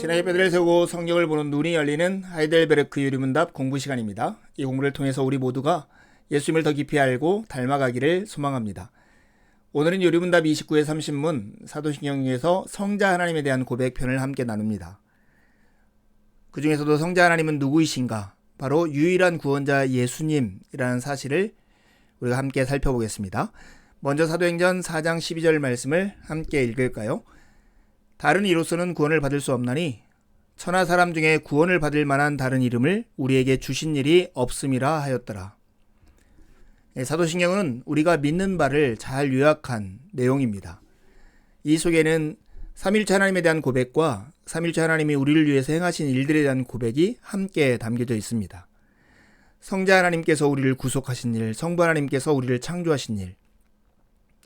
신앙의 뼈대를 세우고 성경을 보는 눈이 열리는 하이델베르크 유리문답 공부 시간입니다. 이 공부를 통해서 우리 모두가 예수님을 더 깊이 알고 닮아가기를 소망합니다. 오늘은 유리문답 29의 30문 사도신경 중에서 성자 하나님에 대한 고백 편을 함께 나눕니다. 그 중에서도 성자 하나님은 누구이신가? 바로 유일한 구원자 예수님이라는 사실을 우리가 함께 살펴보겠습니다. 먼저 사도행전 4장 12절 말씀을 함께 읽을까요? 다른 이로서는 구원을 받을 수 없나니 천하 사람 중에 구원을 받을 만한 다른 이름을 우리에게 주신 일이 없음이라 하였더라. 사도신경은 우리가 믿는 바를 잘 요약한 내용입니다. 이 속에는 삼일체 하나님에 대한 고백과 삼일체 하나님이 우리를 위해서 행하신 일들에 대한 고백이 함께 담겨져 있습니다. 성자 하나님께서 우리를 구속하신 일, 성부 하나님께서 우리를 창조하신 일,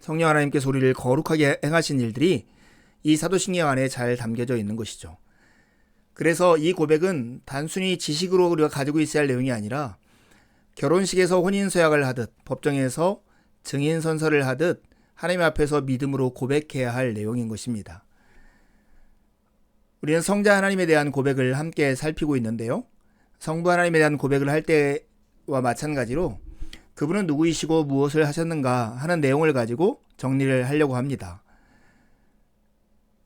성령 하나님께서 우리를 거룩하게 행하신 일들이 이 사도신경 안에 잘 담겨져 있는 것이죠. 그래서 이 고백은 단순히 지식으로 우리가 가지고 있어야 할 내용이 아니라 결혼식에서 혼인서약을 하듯 법정에서 증인선서를 하듯 하나님 앞에서 믿음으로 고백해야 할 내용인 것입니다. 우리는 성자 하나님에 대한 고백을 함께 살피고 있는데요. 성부 하나님에 대한 고백을 할 때와 마찬가지로 그분은 누구이시고 무엇을 하셨는가 하는 내용을 가지고 정리를 하려고 합니다.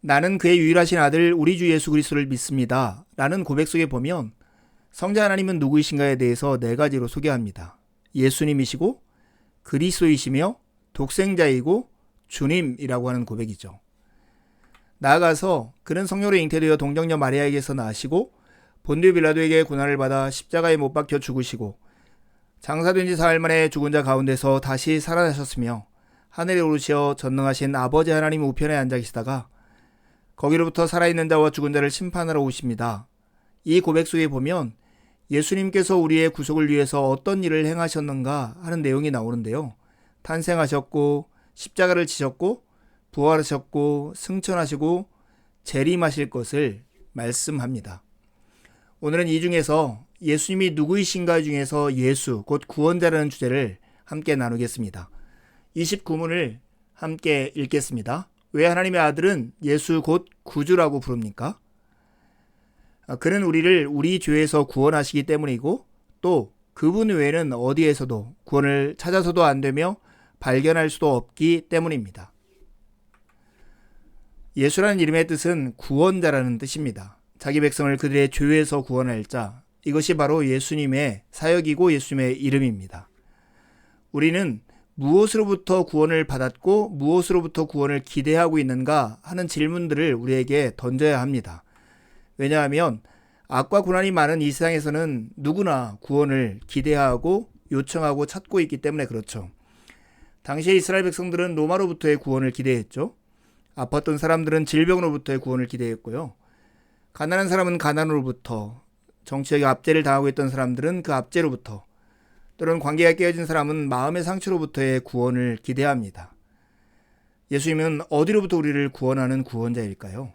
나는 그의 유일하신 아들 우리 주 예수 그리스도를 믿습니다. 라는 고백 속에 보면 성자 하나님은 누구이신가에 대해서 네 가지로 소개합니다. 예수님이시고 그리스도이시며 독생자이고 주님이라고 하는 고백이죠. 나아가서 그는 성령으로 잉태되어 동정녀 마리아에게서 나시고 본디오 빌라도에게 고난을 받아 십자가에 못 박혀 죽으시고 장사된 지 사흘 만에 죽은 자 가운데서 다시 살아나셨으며 하늘에 오르시어 전능하신 아버지 하나님 우편에 앉아 계시다가 거기로부터 살아있는 자와 죽은 자를 심판하러 오십니다. 이 고백 속에 보면 예수님께서 우리의 구속을 위해서 어떤 일을 행하셨는가 하는 내용이 나오는데요. 탄생하셨고 십자가를 지셨고 부활하셨고 승천하시고 재림하실 것을 말씀합니다. 오늘은 이 중에서 예수님이 누구이신가 중에서 예수 곧 구원자라는 주제를 함께 나누겠습니다. 29문을 함께 읽겠습니다. 왜 하나님의 아들은 예수 곧 구주라고 부릅니까? 그는 우리를 우리 죄에서 구원하시기 때문이고 또 그분 외에는 어디에서도 구원을 찾아서도 안 되며 발견할 수도 없기 때문입니다. 예수라는 이름의 뜻은 구원자라는 뜻입니다. 자기 백성을 그들의 죄에서 구원할 자, 이것이 바로 예수님의 사역이고 예수님의 이름입니다. 우리는 무엇으로부터 구원을 받았고 무엇으로부터 구원을 기대하고 있는가 하는 질문들을 우리에게 던져야 합니다. 왜냐하면 악과 고난이 많은 이 세상에서는 누구나 구원을 기대하고 요청하고 찾고 있기 때문에 그렇죠. 당시에 이스라엘 백성들은 로마로부터의 구원을 기대했죠. 아팠던 사람들은 질병으로부터의 구원을 기대했고요. 가난한 사람은 가난으로부터, 정치적인 압제를 당하고 있던 사람들은 그 압제로부터, 또는 관계가 깨어진 사람은 마음의 상처로부터의 구원을 기대합니다. 예수님은 어디로부터 우리를 구원하는 구원자일까요?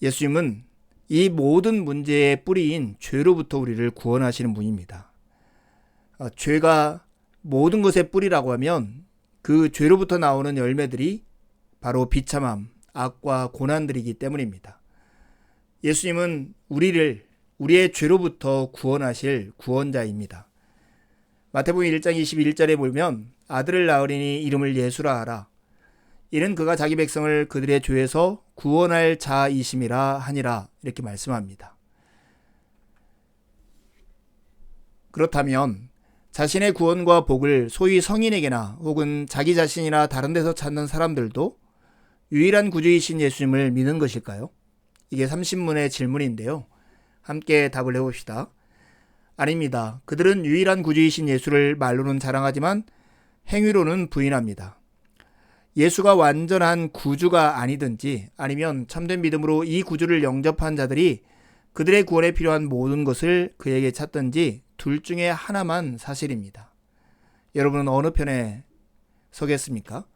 예수님은 이 모든 문제의 뿌리인 죄로부터 우리를 구원하시는 분입니다. 죄가 모든 것의 뿌리라고 하면 그 죄로부터 나오는 열매들이 바로 비참함, 악과 고난들이기 때문입니다. 예수님은 우리의 죄로부터 구원하실 구원자입니다. 마태복음 1장 21절에 보면 아들을 낳으리니 이름을 예수라 하라. 이는 그가 자기 백성을 그들의 죄에서 구원할 자이심이라 하니라. 이렇게 말씀합니다. 그렇다면 자신의 구원과 복을 소위 성인에게나 혹은 자기 자신이나 다른 데서 찾는 사람들도 유일한 구주이신 예수님을 믿는 것일까요? 이게 30문의 질문인데요. 함께 답을 해봅시다. 아닙니다. 그들은 유일한 구주이신 예수를 말로는 자랑하지만 행위로는 부인합니다. 예수가 완전한 구주가 아니든지 아니면 참된 믿음으로 이 구주를 영접한 자들이 그들의 구원에 필요한 모든 것을 그에게 찾든지 둘 중에 하나만 사실입니다. 여러분은 어느 편에 서겠습니까?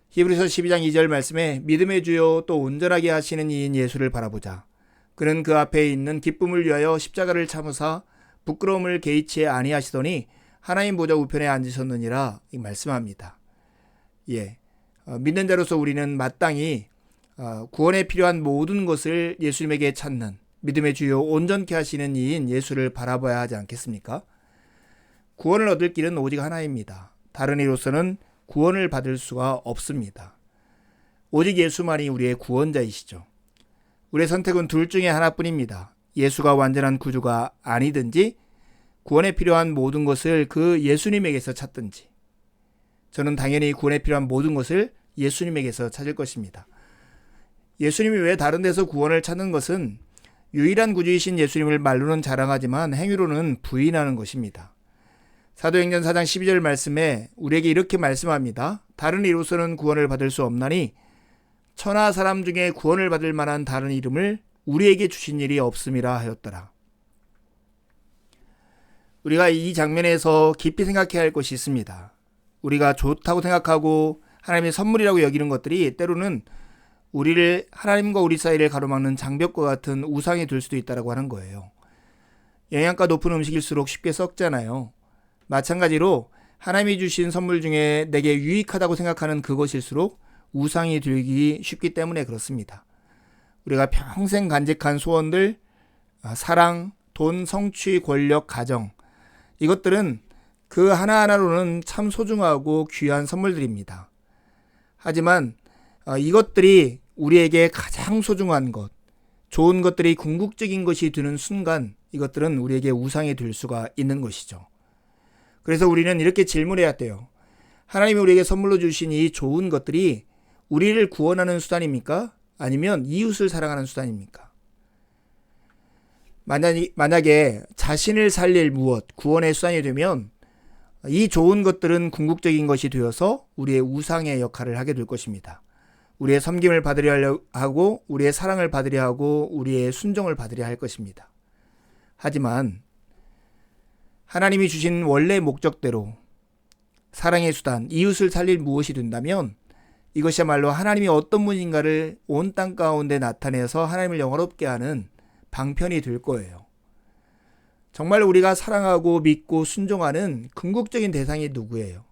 히브리서 12장 2절 말씀에 믿음의 주요 또 온전하게 하시는 이인 예수를 바라보자. 그는 그 앞에 있는 기쁨을 위하여 십자가를 참으사 부끄러움을 개의치 아니하시더니 하나님 보좌 우편에 앉으셨느니라 말씀합니다. 믿는 자로서 우리는 마땅히 구원에 필요한 모든 것을 예수님에게 찾는 믿음의 주요 온전케 하시는 이인 예수를 바라봐야 하지 않겠습니까? 구원을 얻을 길은 오직 하나입니다. 다른 이로서는 구원을 받을 수가 없습니다. 오직 예수만이 우리의 구원자이시죠. 우리의 선택은 둘 중에 하나뿐입니다. 예수가 완전한 구주가 아니든지 구원에 필요한 모든 것을 그 예수님에게서 찾든지. 저는 당연히 구원에 필요한 모든 것을 예수님에게서 찾을 것입니다. 예수님이 왜 다른 데서 구원을 찾는 것은 유일한 구주이신 예수님을 말로는 자랑하지만 행위로는 부인하는 것입니다. 사도행전 4장 12절 말씀에 우리에게 이렇게 말씀합니다. 다른 이로서는 구원을 받을 수 없나니 천하 사람 중에 구원을 받을 만한 다른 이름을 우리에게 주신 일이 없음이라 하였더라. 우리가 이 장면에서 깊이 생각해야 할 것이 있습니다. 우리가 좋다고 생각하고 하나님의 선물이라고 여기는 것들이 때로는 우리를 하나님과 우리 사이를 가로막는 장벽과 같은 우상이 될 수도 있다고 하는 거예요. 영양가 높은 음식일수록 쉽게 썩잖아요. 마찬가지로 하나님이 주신 선물 중에 내게 유익하다고 생각하는 그것일수록 우상이 되기 쉽기 때문에 그렇습니다. 우리가 평생 간직한 소원들, 사랑, 돈, 성취, 권력, 가정, 이것들은 그 하나하나로는 참 소중하고 귀한 선물들입니다. 하지만 이것들이 우리에게 가장 소중한 것, 좋은 것들이 궁극적인 것이 되는 순간 이것들은 우리에게 우상이 될 수가 있는 것이죠. 그래서 우리는 이렇게 질문해야 돼요. 하나님이 우리에게 선물로 주신 이 좋은 것들이 우리를 구원하는 수단입니까? 아니면 이웃을 사랑하는 수단입니까? 만약에 자신을 살릴 무엇, 구원의 수단이 되면 이 좋은 것들은 궁극적인 것이 되어서 우리의 우상의 역할을 하게 될 것입니다. 우리의 섬김을 받으려 하고 우리의 사랑을 받으려 하고 우리의 순종을 받으려 할 것입니다. 하지만 하나님이 주신 원래 목적대로 사랑의 수단, 이웃을 살릴 무엇이 된다면 이것이야말로 하나님이 어떤 분인가를 온 땅 가운데 나타내서 하나님을 영화롭게 하는 방편이 될 거예요. 정말 우리가 사랑하고 믿고 순종하는 궁극적인 대상이 누구예요?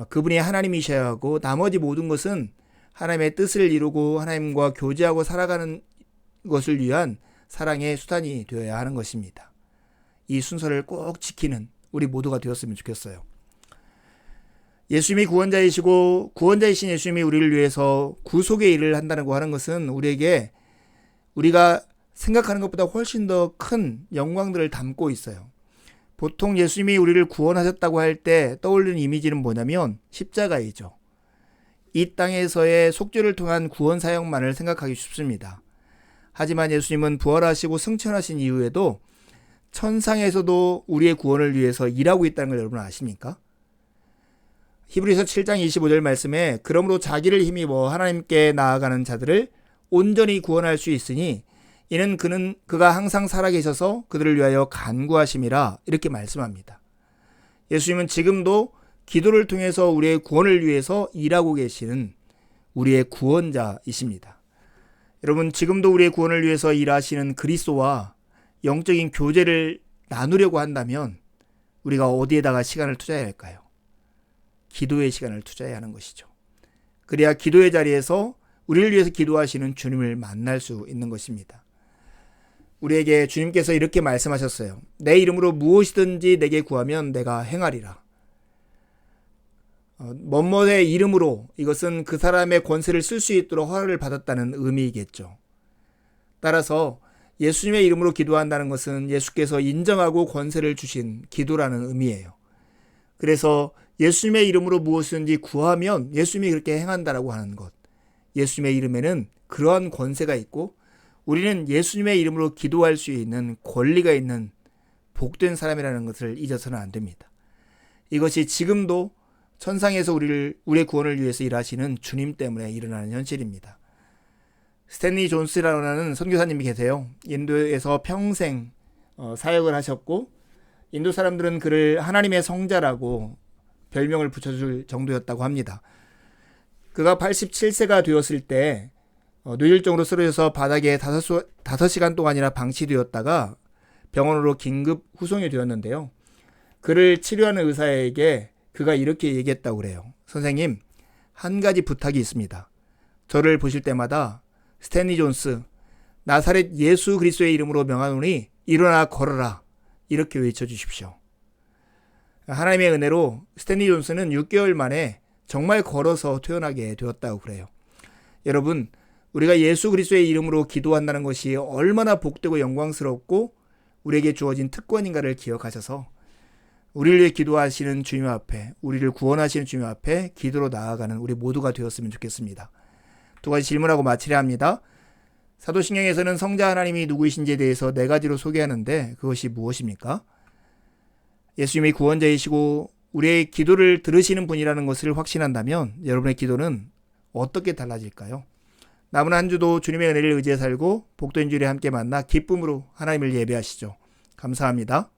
그분이 하나님이셔야 하고 나머지 모든 것은 하나님의 뜻을 이루고 하나님과 교제하고 살아가는 것을 위한 사랑의 수단이 되어야 하는 것입니다. 이 순서를 꼭 지키는 우리 모두가 되었으면 좋겠어요. 예수님이 구원자이시고 구원자이신 예수님이 우리를 위해서 구속의 일을 한다고 하는 것은 우리에게 우리가 생각하는 것보다 훨씬 더 큰 영광들을 담고 있어요. 보통 예수님이 우리를 구원하셨다고 할 때 떠올리는 이미지는 뭐냐면 십자가이죠. 이 땅에서의 속죄를 통한 구원 사역만을 생각하기 쉽습니다. 하지만 예수님은 부활하시고 승천하신 이후에도 천상에서도 우리의 구원을 위해서 일하고 있다는 걸 여러분 아십니까? 히브리서 7장 25절 말씀에 그러므로 자기를 힘입어 하나님께 나아가는 자들을 온전히 구원할 수 있으니 이는 그가 항상 살아계셔서 그들을 위하여 간구하심이라 이렇게 말씀합니다. 예수님은 지금도 기도를 통해서 우리의 구원을 위해서 일하고 계시는 우리의 구원자이십니다. 여러분 지금도 우리의 구원을 위해서 일하시는 그리스도와 영적인 교제를 나누려고 한다면 우리가 어디에다가 시간을 투자해야 할까요? 기도의 시간을 투자해야 하는 것이죠. 그래야 기도의 자리에서 우리를 위해서 기도하시는 주님을 만날 수 있는 것입니다. 우리에게 주님께서 이렇게 말씀하셨어요. 내 이름으로 무엇이든지 내게 구하면 내가 행하리라. 뭐뭐의 이름으로, 이것은 그 사람의 권세를 쓸 수 있도록 허락을 받았다는 의미이겠죠. 따라서 예수님의 이름으로 기도한다는 것은 예수께서 인정하고 권세를 주신 기도라는 의미예요. 그래서 예수님의 이름으로 무엇이든지 구하면 예수님이 그렇게 행한다라고 하는 것. 예수님의 이름에는 그러한 권세가 있고 우리는 예수님의 이름으로 기도할 수 있는 권리가 있는 복된 사람이라는 것을 잊어서는 안 됩니다. 이것이 지금도 천상에서 우리의 구원을 위해서 일하시는 주님 때문에 일어나는 현실입니다. 스탠리 존스라는 선교사님이 계세요. 인도에서 평생 사역을 하셨고 인도 사람들은 그를 하나님의 성자라고 별명을 붙여줄 정도였다고 합니다. 그가 87세가 되었을 때 뇌혈증으로 쓰러져서 바닥에 5시간 동안이나 방치되었다가 병원으로 긴급 후송이 되었는데요. 그를 치료하는 의사에게 그가 이렇게 얘기했다고 그래요. 선생님, 한 가지 부탁이 있습니다. 저를 보실 때마다 스탠리 존스, 나사렛 예수 그리스도의 이름으로 명하노니 일어나 걸어라, 이렇게 외쳐주십시오. 하나님의 은혜로 스탠리 존스는 6개월 만에 정말 걸어서 퇴원하게 되었다고 그래요. 여러분, 우리가 예수 그리스도의 이름으로 기도한다는 것이 얼마나 복되고 영광스럽고 우리에게 주어진 특권인가를 기억하셔서 우리를 위해 기도하시는 주님 앞에, 우리를 구원하시는 주님 앞에 기도로 나아가는 우리 모두가 되었으면 좋겠습니다. 두 가지 질문하고 마치려 합니다. 사도신경에서는 성자 하나님이 누구이신지에 대해서 4가지로 소개하는데 그것이 무엇입니까? 예수님이 구원자이시고 우리의 기도를 들으시는 분이라는 것을 확신한다면 여러분의 기도는 어떻게 달라질까요? 남은 한 주도 주님의 은혜를 의지해 살고 복된 주일에 함께 만나 기쁨으로 하나님을 예배하시죠. 감사합니다.